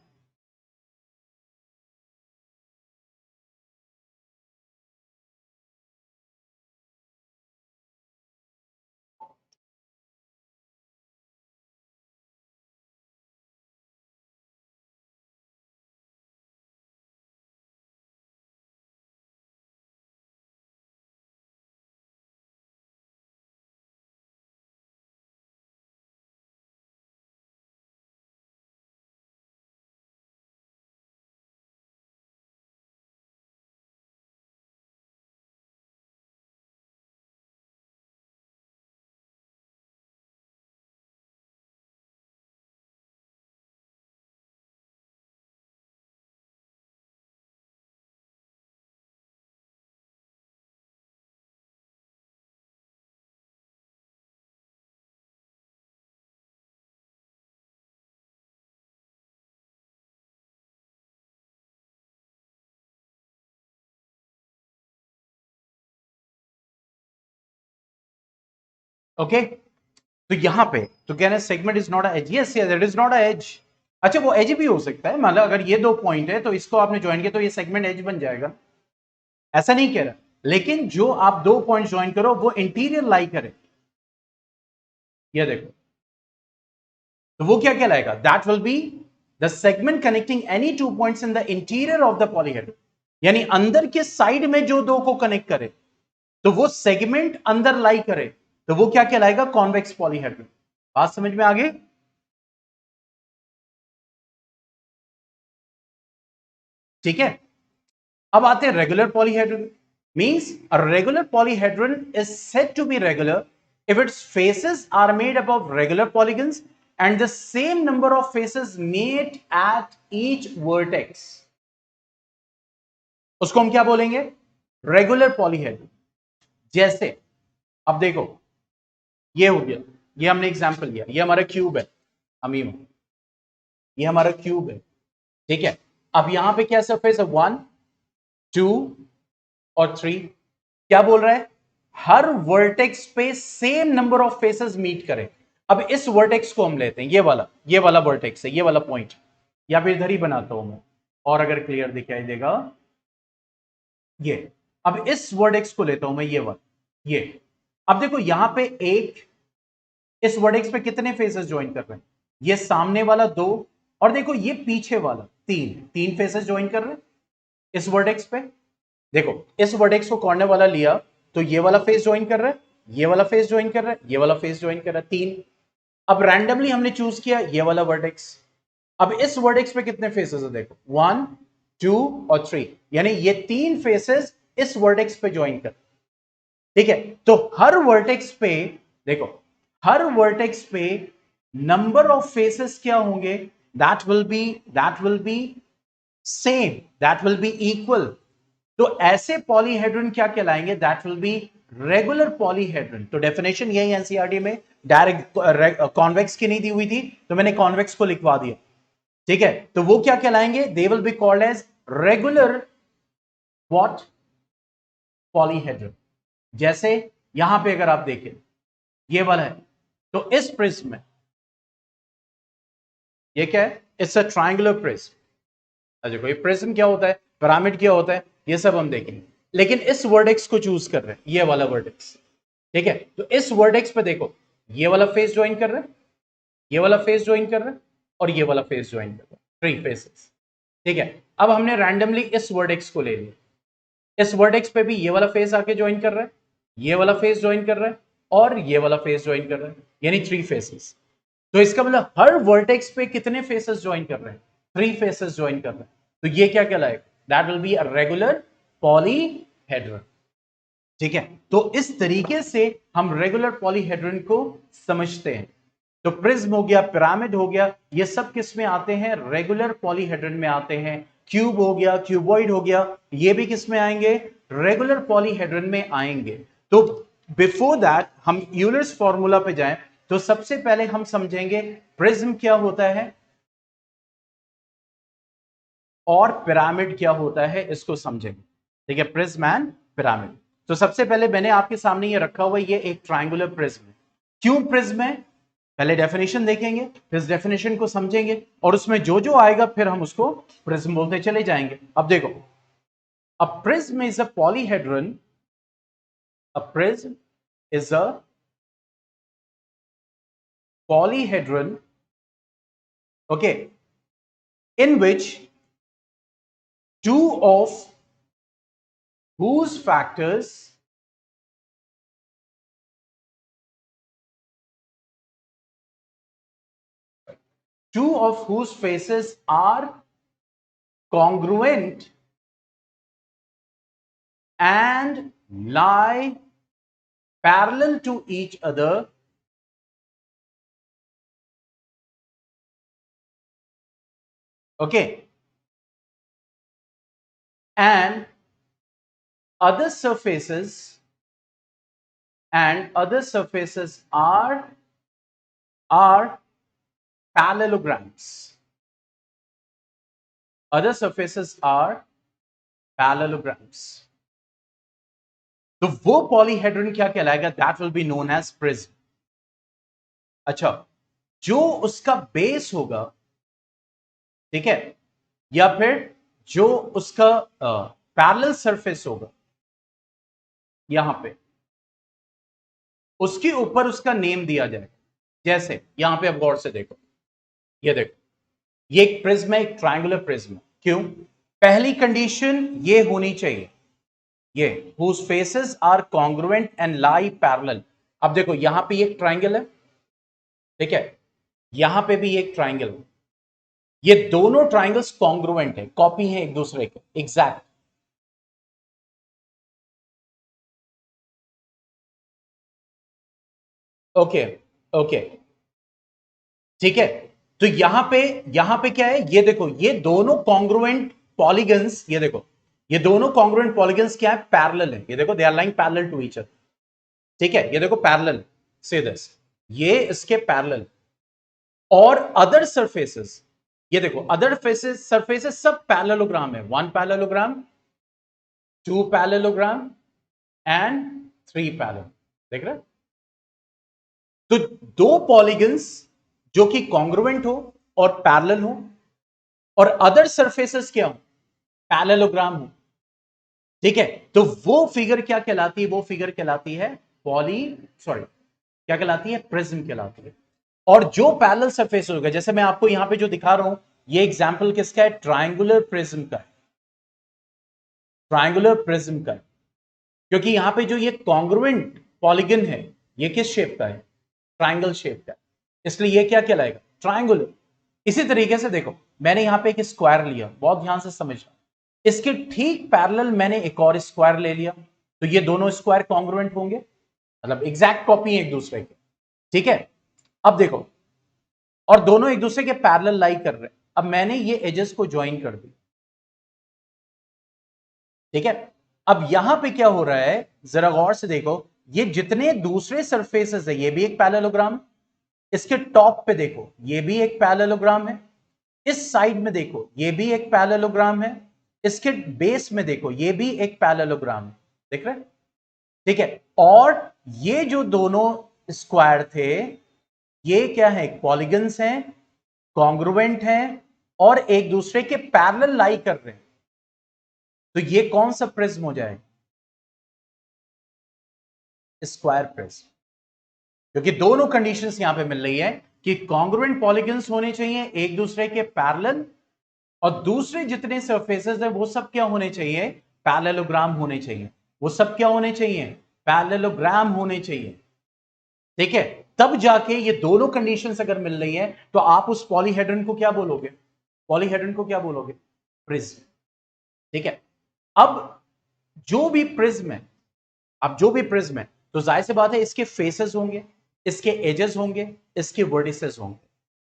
ओके, तो यहां पे तो कहना है segment is not a edge. Yes yes, it is not a edge. अच्छा, वो एज भी हो सकता है, मतलब अगर ये दो पॉइंट है तो इसको आपने ज्वाइन किया तो ये सेगमेंट एज बन जाएगा, ऐसा नहीं कह रहा। लेकिन जो आप दो पॉइंट ज्वाइन करो वो इंटीरियर लाई करे, ये देखो, तो वो क्या कहलाएगा? That will be the segment connecting any two points in the interior of the polyhedron. यानी अंदर के साइड में जो दो को कनेक्ट करे, तो वो सेगमेंट अंदर लाई करे, तो वो क्या कहलाएगा? Convex polyhedron. बात समझ में आ गई? ठीक है, अब आते हैं regular polyhedron. Means a regular polyhedron is said to be regular if its faces are made up of regular polygons and the same number of faces meet at each vertex, उसको हम क्या बोलेंगे? Regular polyhedron. जैसे अब देखो, ये हो गया, ये हमने एग्जांपल लिया, ये हमारा क्यूब है अमीम, ये हमारा क्यूब है। ठीक है, अब यहां पे क्या सरफेस है? 1 2 और 3। क्या बोल रहा है? हर वर्टेक्स पे same number of faces meet करें। अब इस वर्टेक्स को हम लेते हैं, ये वाला वर्टेक्स है, ये वाला पॉइंट, या फिर इधर ही बनाता हूं मैं, और अगर क्लियर दिखाई देगा ये। अब इस वर्टेक्स को लेता हूं मैं, ये वाला, ये। अब देखो यहां पे एक, इस वर्टेक्स पे कितने फेसेस ज्वाइन कर रहे हैं? ये सामने वाला 2, और देखो ये पीछे वाला 3, 3 फेसेस ज्वाइन कर रहे हैं इस वर्टेक्स पे। देखो इस वर्टेक्स को कॉर्नर वाला लिया, तो ये वाला फेस ज्वाइन कर रहा है, ये वाला फेस ज्वाइन कर रहा है, ये वाला फेस ज्वाइन कर रहा है, 3। अब रैंडमली हमने चूज किया ये वाला वर्टेक्स। अब इस वर्टेक्स पे कितने फेसेस है? देखो 1 2 और 3, यानी ये 3 फेसेस इस वर्टेक्स पे ज्वाइन कर। ठीक है, तो हर वर्टेक्स पे, देखो हर वर्टेक्स पे नंबर ऑफ फेसेस क्या होंगे? That will be same, that will be equal. तो ऐसे पॉलीहेड्रन क्या कहलाएंगे? That will be regular polyhedron. तो डेफिनेशन यही एनसीईआरटी में डायरेक्ट कॉन्वेक्स की नहीं दी हुई थी, तो मैंने कॉन्वेक्स को लिखवा दिया। ठीक है, तो वो क्या कहलाएंगे? They will be called as regular what? Polyhedron. जैसे यहां पे अगर आप देखें, ये वाला है, तो इस प्रिज्म में ये क्या है? It's a triangular prism. अच्छा, कोई प्रिज्म क्या होता है, पिरामिड क्या होता है, ये सब हम देखेंगे। लेकिन इस वर्टेक्स को चूज कर रहे हैं, ये वाला वर्टेक्स। ठीक है, तो इस वर्टेक्स पे देखो, ये वाला फेस ज्वाइन कर रहे हैं, ये वाला फेस ज्वाइन कर रहे हैं, और ये वाला फेस ज्वाइन कर रहे हैं, 3 फेसेस। ठीक है, अब हमने रैंडमली इस वर्टेक्स को ले लिया, इस वर्टेक्स पे भी ये वाला फेस आके ज्वाइन कर रहा है, ये वाला फेस ज्वाइन कर रहा है और ये वाला फेस ज्वाइन कर रहा है, यानी 3 फेसेस। तो इसका मतलब हर वर्टेक्स पे कितने फेसेस ज्वाइन कर रहे हैं? 3 फेसेस ज्वाइन कर रहे हैं। तो ये क्या कहलाएगा? That will be a regular polyhedron. ठीक है, तो इस तरीके से हम रेगुलर पॉलीहेड्रन को समझते हैं। तो प्रिज्म हो गया, पिरामिड हो गया, ये सब किस में आते हैं? रेगुलर पॉलीहेड्रन में आते हैं। क्यूब हो गया, क्यूबॉइड हो गया, ये भी किस में आएंगे? रेगुलर पॉलीहेड्रन में आएंगे। तो बिफोर दैट हम यूलर्स फॉर्मूला पे जाएं, तो सबसे पहले हम समझेंगे प्रिज्म क्या होता है और पिरामिड क्या होता है, इसको समझेंगे। ठीक है, प्रिज्म एंड पिरामिड। तो सबसे पहले मैंने आपके सामने ये रखा हुआ, ये एक ट्रायंगुलर प्रिज्म है। क्यों प्रिज्म है? पहले डेफिनेशन देखेंगे, फिर डेफिनेशन को समझेंगे और उसमें जो जो आएगा फिर हम उसको प्रिज्म बोलते चले जाएंगे। अब देखो, a prism is a polyhedron, a prism is a polyhedron, okay, in which two of whose factors faces are congruent and lie parallel to each other, okay, and other surfaces are parallelograms. Other surfaces are parallelograms. तो वो polyhedron क्या कहलाएगा? That will be known as prism. अच्छा, जो उसका base होगा, ठीक है, या फिर जो उसका पैरेलल सरफेस होगा यहां पे, उसके ऊपर उसका नेम दिया जाएगा। जैसे यहां पे अब गौर से देखो, ये देखो, ये एक प्रिज्म है, एक ट्रायंगुलर प्रिज्म है। क्यों? पहली कंडीशन ये होनी चाहिए, ये whose faces are congruent and lie parallel। अब देखो यहां पे एक ट्रायंगल है, ठीक है, यहां पे भी एक ट्रायंगल है, ये दोनों ट्रायंगल्स कॉन्ग्रुएंट है, कॉपी है एक दूसरे के, एग्जैक्ट। ओके, ओके, ठीक है। तो यहां पे क्या है? ये देखो, ये दोनों कॉन्ग्रुएंट पॉलीगन्स, ये देखो, ये दोनों कॉन्ग्रुएंट पॉलीगन्स क्या है? पैरेलल है। ये देखो, they are lying parallel to each other. ठीक है, ये देखो पैरेलल, से दिस, ये इसके पैरेलल। और अदर सरफेसेस, ये देखो, अदर फेसेस सरफेसेस सब पैरेललोग्राम है। 1 पैरेललोग्राम, 2 पैरेललोग्राम एंड 3 पैरेलल। देख रहे? तो दो पॉलीगन्स जो कि कॉन्ग्रुएंट हो और पैरेलल हो, और अदर सरफेसेस क्या हो? पैरेललोग्राम हो। ठीक है, तो वो फिगर क्या कहलाती है? वो फिगर कहलाती है क्या कहलाती है? प्रिज्म कहलाती है। और जो पैरेलल सरफेस होगा, जैसे मैं आपको यहां पे जो दिखा रहा हूं, ये एग्जांपल किसका है? ट्रायंगुलर प्रिज्म का है, ट्रायंगुलर प्रिज्म का है। क्योंकि यहां पे जो ये कॉन्ग्रुएंट पॉलीगन है, ये किस शेप का है? ट्रायंगल शेप का, इसलिए ये क्या कहलाएगा? ट्रायंगुलर। इसी तरीके से देखो, मैंने यहां पे एक स्क्वायर लिया, बहुत ध्यान से समझना, इसके ठीक पैरेलल मैंने एक और स्क्वायर ले लिया, तो ये दोनों स्क्वायर कॉन्ग्रुएंट होंगे, मतलब एग्जैक्ट कॉपी है एक दूसरे के। ठीक है, अब देखो, और दोनों एक दूसरे के पैरेलल लाई कर रहे हैं। अब मैंने ये एजेस को ज्वाइन कर दी, ठीक है। अब यहां पे क्या हो रहा है, जरा गौर से देखो, ये जितने दूसरे सरफेसेस है, ये भी एक पैरेललोग्राम, इसके टॉप पे देखो, ये भी एक पैरेललोग्राम है, इस साइड में देखो, ये भी एक पैरेललोग्राम है, इसके बेस में देखो, ये भी एक पैरेललोग्राम है। देख रहे? ठीक है, और ये जो दोनों स्क्वायर थे, ये क्या है? पॉलीगन्स हैं, कॉन्ग्रुएंट हैं, और एक दूसरे के पैरेलल लाई कर रहे हैं। तो ये कौन सा प्रिज्म हो जाए? Square prism. क्योंकि दोनों कंडीशंस यहां पे मिल रही है कि कॉन्ग्रुएंट पॉलीगन्स होने चाहिए एक दूसरे के पैरेलल, और दूसरे जितने सरफेसेस है वो सब क्या होने चाहिए? पैरेललोग्राम होने चाहिए, वो सब क्या होने चाहिए, पैरेललोग्राम होने चाहिए। ठीक है, तब जाके ये दोनों कंडीशंस अगर मिल रही है तो आप उस पॉलीहेड्रन को क्या बोलोगे, पॉलीहेड्रन को क्या बोलोगे, प्रिज्म। ठीक है, अब जो भी प्रिज्म है, अब जो भी प्रिज्म है तो जाहिर सी बात है इसके फेसेस होंगे, इसके एजेस होंगे, इसके वर्टिसेस होंगे।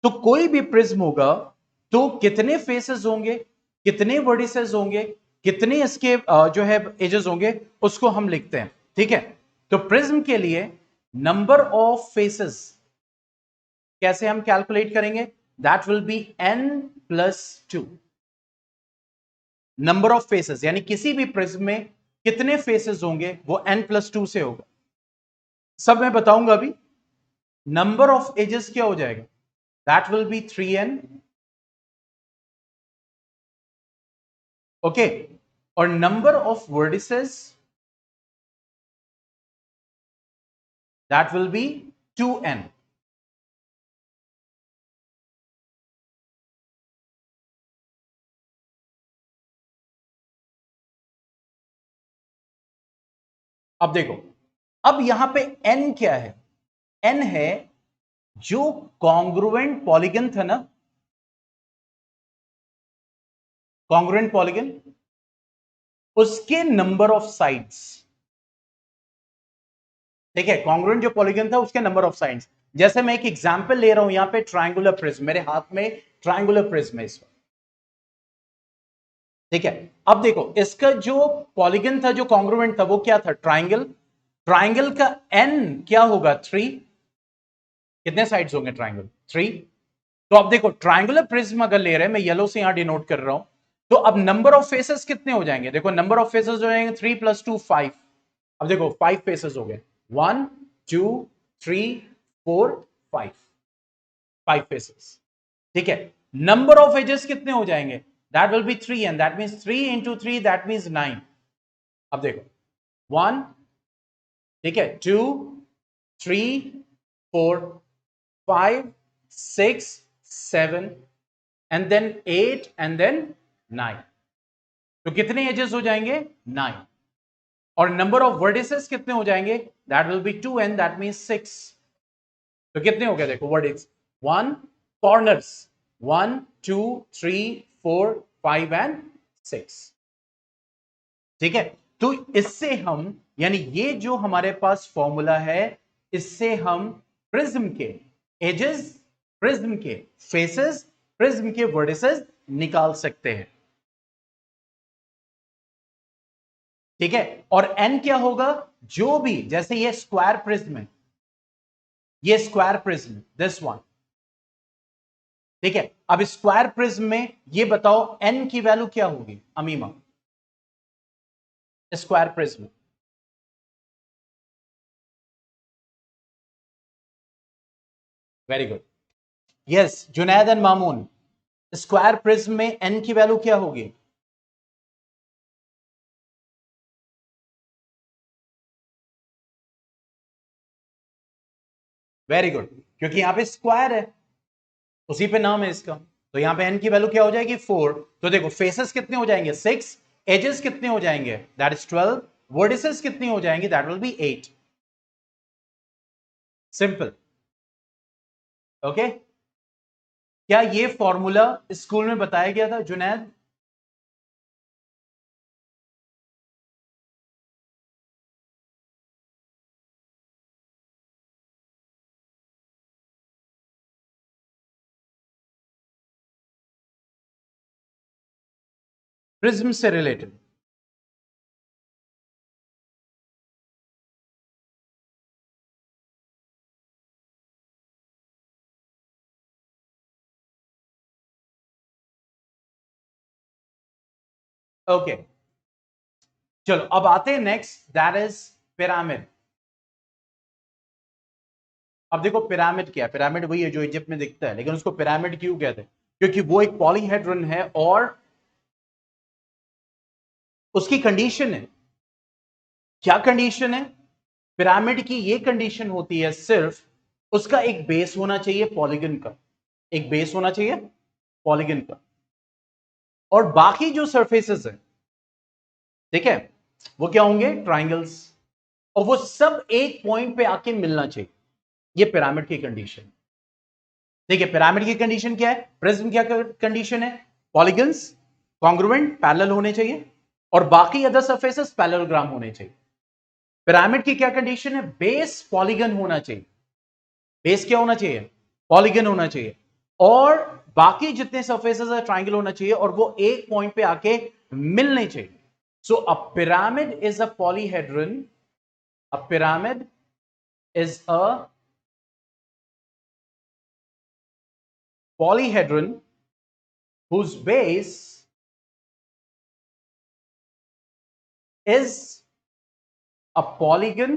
तो कोई भी प्रिज्म होगा तो कितने फेसेस होंगे, कितने वर्टिसेस होंगे, कितने इसके जो है एजेस होंगे, उसको हम लिखते हैं। ठीक है, तो प्रिज्म के लिए नंबर ऑफ फेसेस कैसे हम कैलकुलेट करेंगे, that will B n+2। Number of faces यानी किसी भी प्रिज्म में कितने फेसेस होंगे वो n+2 से होगा। सब मैं बताऊंगा अभी। नंबर ऑफ एजेस क्या हो जाएगा, that will be 3n। Okay, और number of vertices that will be 2n। अब देखो, अब यहां पे n क्या है, n है जो कॉन्ग्रुएंट पॉलीगन था ना, कॉन्ग्रुएंट पॉलीगन, उसके नंबर ऑफ साइड्स। ठीक है, कॉन्ग्रुएंट जो पॉलीगन था उसके नंबर ऑफ साइड्स। जैसे मैं एक एग्जांपल ले रहा हूं यहां पे ट्रायंगुलर प्रिज्म, मेरे हाथ में ट्रायंगुलर प्रिज्म है इस वक्त। ठीक है, अब देखो इसका जो पॉलीगन था, जो कॉन्ग्रुएंट था, वो क्या था, ट्रायंगल। ट्रायंगल का n क्या होगा, 3। कितने साइड्स होंगे ट्रायंगल, 3। तो अब देखो ट्रायंगुलर प्रिज्म अगर ले रहे हैं, मैं येलो से यहां डिनोट कर रहा हूं, तो अब नंबर ऑफ फेसेस कितने हो जाएंगे, देखो नंबर ऑफ फेसेस हो जाएंगे 3+2 5। अब देखो 5 फेसेस हो गए, 1 2 3 4 5, 5 फेसेस। ठीक है, नंबर ऑफ एजेस कितने हो जाएंगे, that will B 3 and that means 3 into 3 that means 9। अब देखो 1, ठीक है, 2 3 4 5 6 7 एंड देन 8 एंड देन 9। तो कितने एजेस हो जाएंगे, 9। और नंबर ऑफ वर्टिसेस कितने हो जाएंगे, that will B 2 and that means 6। तो कितने हो गए देखो वर्टिस, 1 कॉर्नर्स, 1 2 3 4 5 एंड 6। ठीक है, तो इससे हम, यानी ये जो हमारे पास फॉर्मूला है, इससे हम प्रिज्म के एजेस, प्रिज्म के फेसेस, प्रिज्म के वर्टिसेस निकाल सकते हैं। ठीक है, और n क्या होगा, जो भी, जैसे ये स्क्वायर प्रिज्म है, ये स्क्वायर प्रिज्म, दिस वन। ठीक है, अब स्क्वायर प्रिज्म में ये बताओ n की वैल्यू क्या होगी Amima, square prism. Very good, yes Junaid and Mamun, square prism में n की वैल्यू क्या होगी, वेरी गुड, क्योंकि यहां पे स्क्वायर है, उसी पे नाम है इसका। तो यहां पे n की वैल्यू क्या हो जाएगी, 4। तो देखो फेसेस कितने हो जाएंगे, 6, एजेस कितने हो जाएंगे, दैट इज 12, वर्टिसेस कितने हो जाएंगे, that will B 8। Simple. Okay, क्या ये फॉर्मूला स्कूल में बताया गया था जुनैद, प्रिज्म से रिलेटेड। ओके, चलो अब आते हैं नेक्स्ट, दैट इज पिरामिड। अब देखो पिरामिड क्या है, पिरामिड वही है जो इजिप्ट में दिखता है, लेकिन उसको पिरामिड क्यों कहते हैं, क्योंकि वो एक पॉलीहेड्रन है और उसकी कंडीशन है, क्या कंडीशन है, पिरामिड की ये कंडीशन होती है सिर्फ उसका एक बेस होना चाहिए पॉलीगन का, एक बेस होना चाहिए पॉलीगन का, और बाकी जो सरफेसेस है ठीक है, वो क्या होंगे, ट्राइंगल्स, और वो सब एक पॉइंट पे आके मिलना चाहिए। ये पिरामिड की कंडीशन। देखिए पिरामिड की कंडीशन क्या है, प्रिज्म क्या कंडीशन है, पॉलीगन्स कॉन्ग्रुएंट पैरेलल होने चाहिए और बाकी अदर सरफेसेस पैरेललोग्राम होने चाहिए। पिरामिड की क्या कंडीशन है, बेस पॉलीगन होना चाहिए, बेस क्या होना चाहिए, पॉलीगन होना चाहिए, और बाकी जितने सरफेसेस है ट्राइंगल होना चाहिए और वो एक पॉइंट पे आके मिलने चाहिए। So a pyramid is a polyhedron, a pyramid is a polyhedron whose base is a polygon,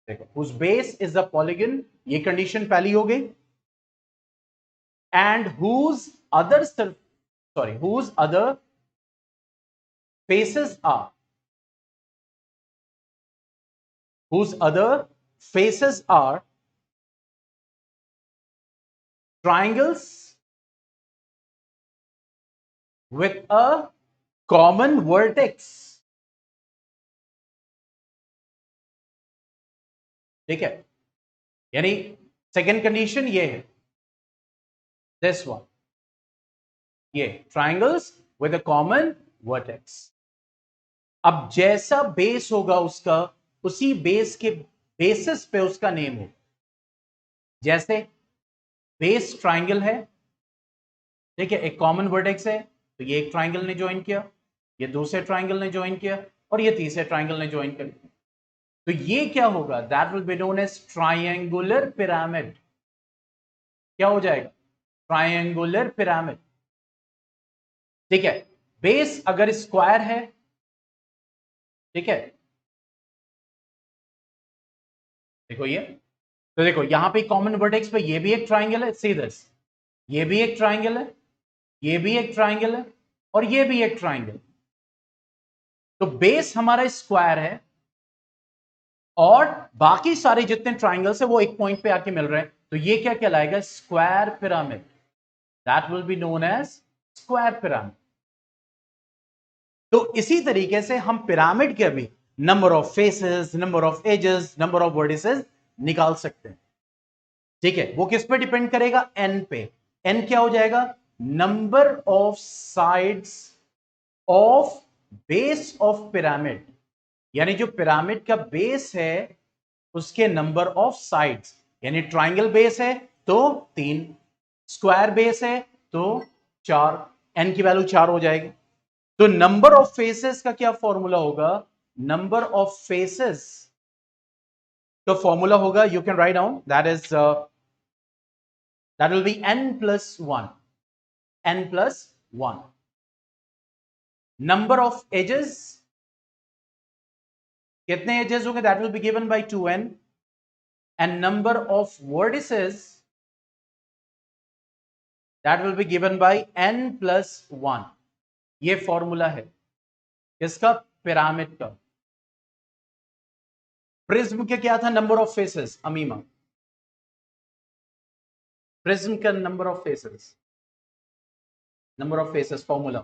देखो whose base is a polygon, ये कंडीशन पहली हो गई, and whose other faces are, whose other faces are triangles with a common vertex। ठीक है, यानी second condition ये है, दिस वन, ये triangles with a common vertex. अब जैसा बेस होगा उसका, उसी बेस के बेसिस पे उसका नेम होगा। जैसे बेस ट्राइंगल है, ठीक है, एक कॉमन वर्टेक्स है, तो ये एक ट्राइंगल ने ज्वाइन किया, ये दूसरे ट्राइंगल ने ज्वाइन किया, और ये तीसरे ट्राइंगल ने ज्वाइन किया, तो ये क्या होगा, that will be known as triangular pyramid. क्या हो जाएगा, ट्राइंगुलर पिरामिड। ठीक है, बेस अगर स्क्वायर है, ठीक है, देखो ये, तो देखो यहां पे कॉमन वर्टेक्स पे ये भी एक ट्राइंगल है, सी दिस, ये भी एक ट्राइंगल है, ये भी एक ट्राइंगल है, और ये भी एक ट्राइंगल। तो बेस हमारा स्क्वायर है और बाकी सारे जितने ट्राइंगल्स है वो एक पॉइंट पे आके मिल रहे हैं, तो ये क्या कहलाएगा, square pyramid. That will be known as square pyramid. तो इसी तरीके से हम पिरामिड के भी number of faces, number of edges, number of vertices निकाल सकते हैं। ठीक है, वो किस पे डिपेंड करेगा, एन पे। एन क्या हो जाएगा, number of sides of base of pyramid, यानी जो पिरामिड का बेस है उसके नंबर ऑफ साइड्स, यानी ट्राइंगल बेस है तो 3, स्क्वायर बेस है तो 4, एन की वैल्यू 4 हो जाएगी। तो नंबर ऑफ फेसेस का क्या फॉर्मूला होगा, नंबर ऑफ फेसेस का फॉर्मूला होगा, you can write down, that will be n plus 1, n plus 1, number of edges, कितने एजेस होंगे, that will be given by 2n, and number of vertices, that will be given by n plus 1। ये formula है किसका, pyramid का। Prism के क्या था, number of faces, अमीमा, प्रिज्म का number of faces, number of faces formula,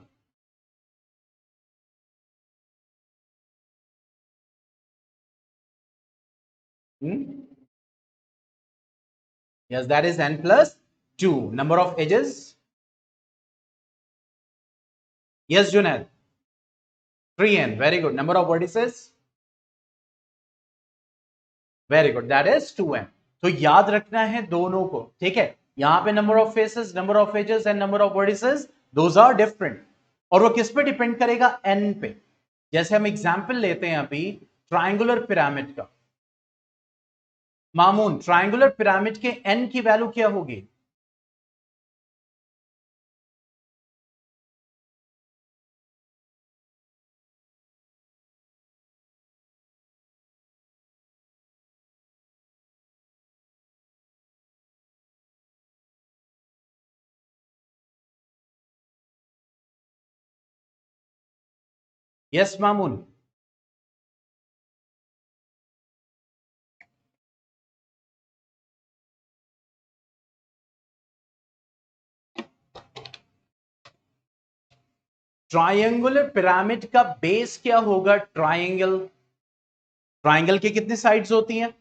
yes that is n plus 2, number of edges, yes Junaid, 3n, very good, number of vertices, very good, that is 2n। तो याद रखना है दोनों को, ठीक है, यहां पे number of faces, number of edges and number of vertices, those are different, और वो किस पे डिपेंड करेगा, n पे। जैसे हम एग्जांपल लेते हैं अभी ट्रायंगुलर पिरामिड का, मामून ट्रायंगुलर पिरामिड के n की वैल्यू क्या होगी, यस मामून, ट्रायंगुलर पिरामिड का बेस क्या होगा? ट्रायंगल। ट्रायंगल की कितनी साइड्स होती हैं?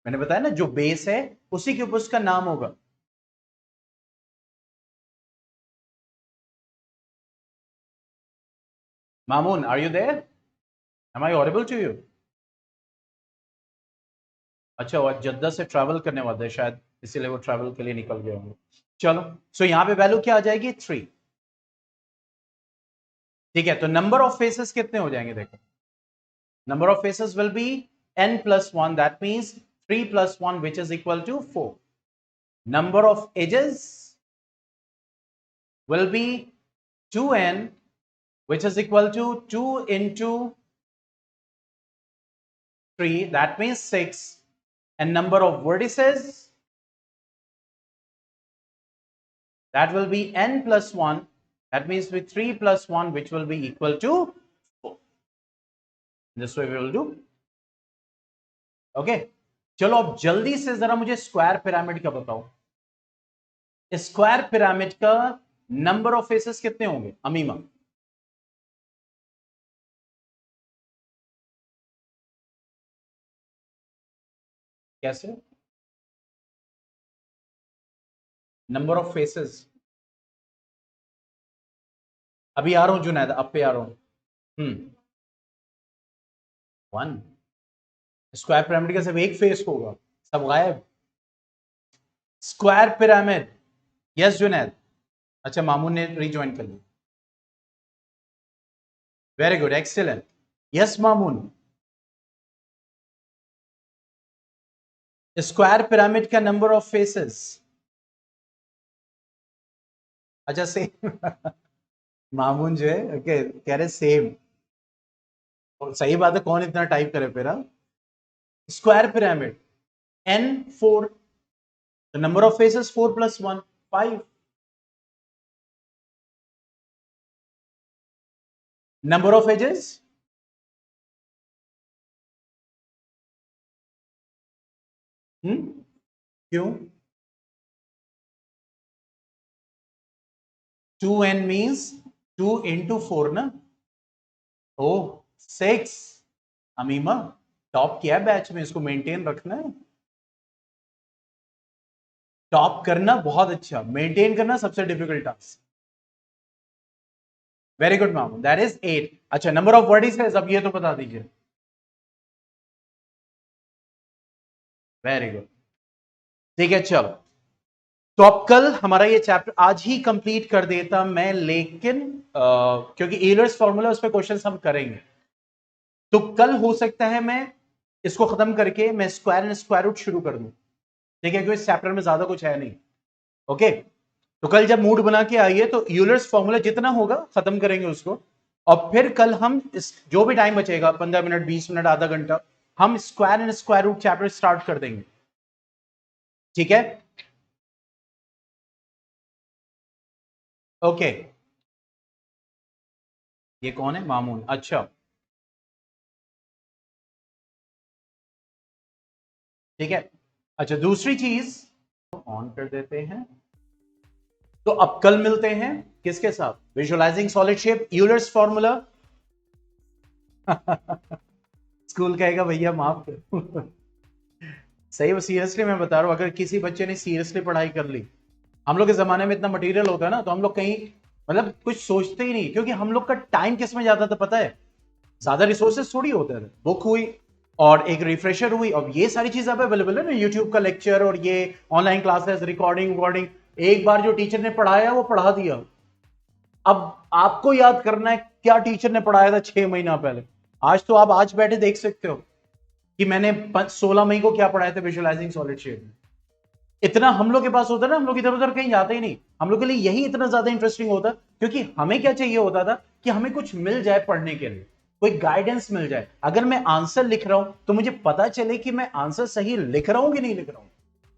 मैंने बताया ना, जो बेस है उसी के ऊपर उसका नाम होगा। Mamoon, are you there? Am I audible to you? अच्छा, वो जद्दा से ट्रैवल करने वाले हैं शायद, इसीलिए वो ट्रैवल के लिए निकल गए होंगे। चलो, सो यहां पे वैल्यू क्या आ जाएगी? 3। ठीक है, तो नंबर ऑफ फेसेस कितने हो जाएंगे? देखो, number of faces will be n+1, that means 3+1 which is equal to 4. Number of edges will be 2n which is equal to 2 into 3, that means 6. And number of vertices, that will be n+1, that means with 3+1 which will be equal to 4. This way we will do. Okay, चलो अब जल्दी से जरा मुझे square pyramid का बताओ। Square pyramid का number of faces कितने होंगे अमीमा? कैसे? Number of faces. अभी आ रहा हूं जुनैद, अब पे आ रहा हूं। 1। स्क्वायर पिरामिड का सिर्फ एक फेस होगा, सब गायब। Square pyramid. यस जुनैद। अच्छा, मामून ने रिज्वाइन कर लिया। Very good, excellent. Yes Mamun. Square pyramid का नंबर ऑफ फेसेस। अच्छा, सेम। मामून जो है ओके कह रहे सेम। सही बात है, कौन इतना टाइप करे फिर? Square pyramid n4, the number of faces 4 plus 1 5. Number of edges, क्यों? 2n means 2 into 4 ना? ओ 6। अमीमा टॉप किया बैच में, इसको मेंटेन रखना है। टॉप करना बहुत अच्छा, मेंटेन करना सबसे डिफिकल्ट टास्क। वेरी गुड मामू, दैट इज 8। अच्छा, नंबर ऑफ वर्टिसेस अब ये तो बता दीजिए। वेरी गुड, ठीक है चलो। तो अब कल हमारा ये चैप्टर आज ही कंप्लीट कर देता मैं, लेकिन क्योंकि यूलर्स फॉर्मूला उस पर क्वेश्चन हम करेंगे, तो कल हो सकता है मैं इसको खत्म करके मैं स्क्वायर एंड स्क्वायर रूट शुरू कर दूं। ठीक है, क्योंकि इस चैप्टर में ज्यादा कुछ है नहीं। ओके, तो कल जब मूड बना के आइए तो यूलर्स फॉर्मूला जितना होगा खत्म करेंगे उसको, और फिर कल हम इस जो भी टाइम बचेगा 15 मिनट 20 मिनट आधा घंटा, हम square and square root chapter start कर देंगे। ठीक है, ओके। ये कौन है? मामून। अच्छा, ठीक है। अच्छा, दूसरी चीज ऑन कर देते हैं। तो अब कल मिलते हैं किसके साथ? Visualising solid shape, Euler's formula. School कहेगा भैया माफ कर। सही, वो सीरियसली मैं बता रहा हूं, अगर किसी बच्चे ने सीरियसली पढ़ाई कर ली, हम लोग के जमाने में इतना मटेरियल होता है ना, तो हम लोग कहीं मतलब कुछ सोचते ही नहीं, क्योंकि हम लोग का टाइम किस में जाता था पता है? ज्यादा रिसोर्सेज थोड़ी होते थे। बुक हुई और एक रिफ्रेशर हुई, अब ये सारी चीज अब अवेलेबल है ना, यूट्यूब का लेक्चर और ये ऑनलाइन क्लासेस, रिकॉर्डिंग वॉर्डिंग, एक बार जो टीचर ने पढ़ाया वो पढ़ा दिया। अब आपको याद करना है क्या टीचर ने पढ़ाया था 6 महीना पहले। आज तो आप आज बैठे देख सकते हो कि मैंने 16 मई को क्या पढ़ाया था विजुअलाइजिंग सॉलिड शेप में। इतना हम लोग के पास होता ना, हम लोग इधर उधर कहीं जाते ही नहीं। हम लोग के लिए यही इतना ज्यादा इंटरेस्टिंग होता, क्योंकि हमें क्या चाहिए होता था कि हमें कुछ मिल जाए पढ़ने के लिए, कोई गाइडेंस मिल जाए। अगर मैं आंसर लिख रहा हूं तो मुझे पता चले कि मैं आंसर सही लिख रहा हूं कि नहीं लिख रहा हूं,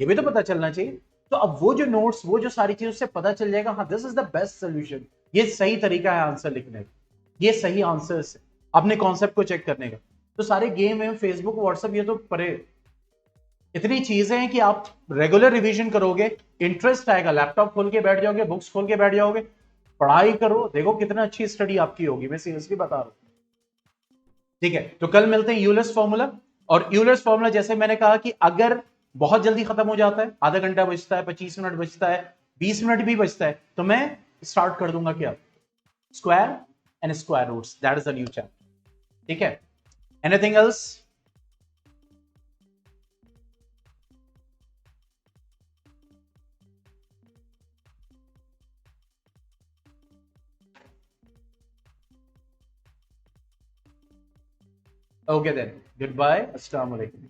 ये भी तो पता चलना चाहिए। तो अब वो जो नोट्स, वो जो सारी चीज, उससे पता चल जाएगा हाँ this is the best solution, ये सही तरीका है आंसर लिखने का, ये सही आंसर है अपने कॉन्सेप्ट को चेक करने का। तो सारे गेम है, फेसबुक व्हाट्सएप, ये तो परे। इतनी चीजें हैं कि आप रेगुलर रिवीजन करोगे, इंटरेस्ट आएगा, लैपटॉप खोल के बैठ जाओगे, बुक्स खोल के बैठ जाओगे, पढ़ाई करो, देखो कितना अच्छी स्टडी आपकी होगी, मैं सीरियसली बता रहा हूं। ठीक है, तो कल मिलते हैं यूलर्स फॉर्मूला। और यूलर्स फॉर्मूला जैसे मैंने कहा कि अगर बहुत जल्दी खत्म हो जाता है, आधा घंटा बचता है, 25 मिनट बचता है, 20 मिनट भी बचता है, तो मैं स्टार्ट कर दूंगा क्या, square and square roots, that is a new chapter. ठीक है, anything else? Okay then, good bye, अस्सलाम वालेकुम।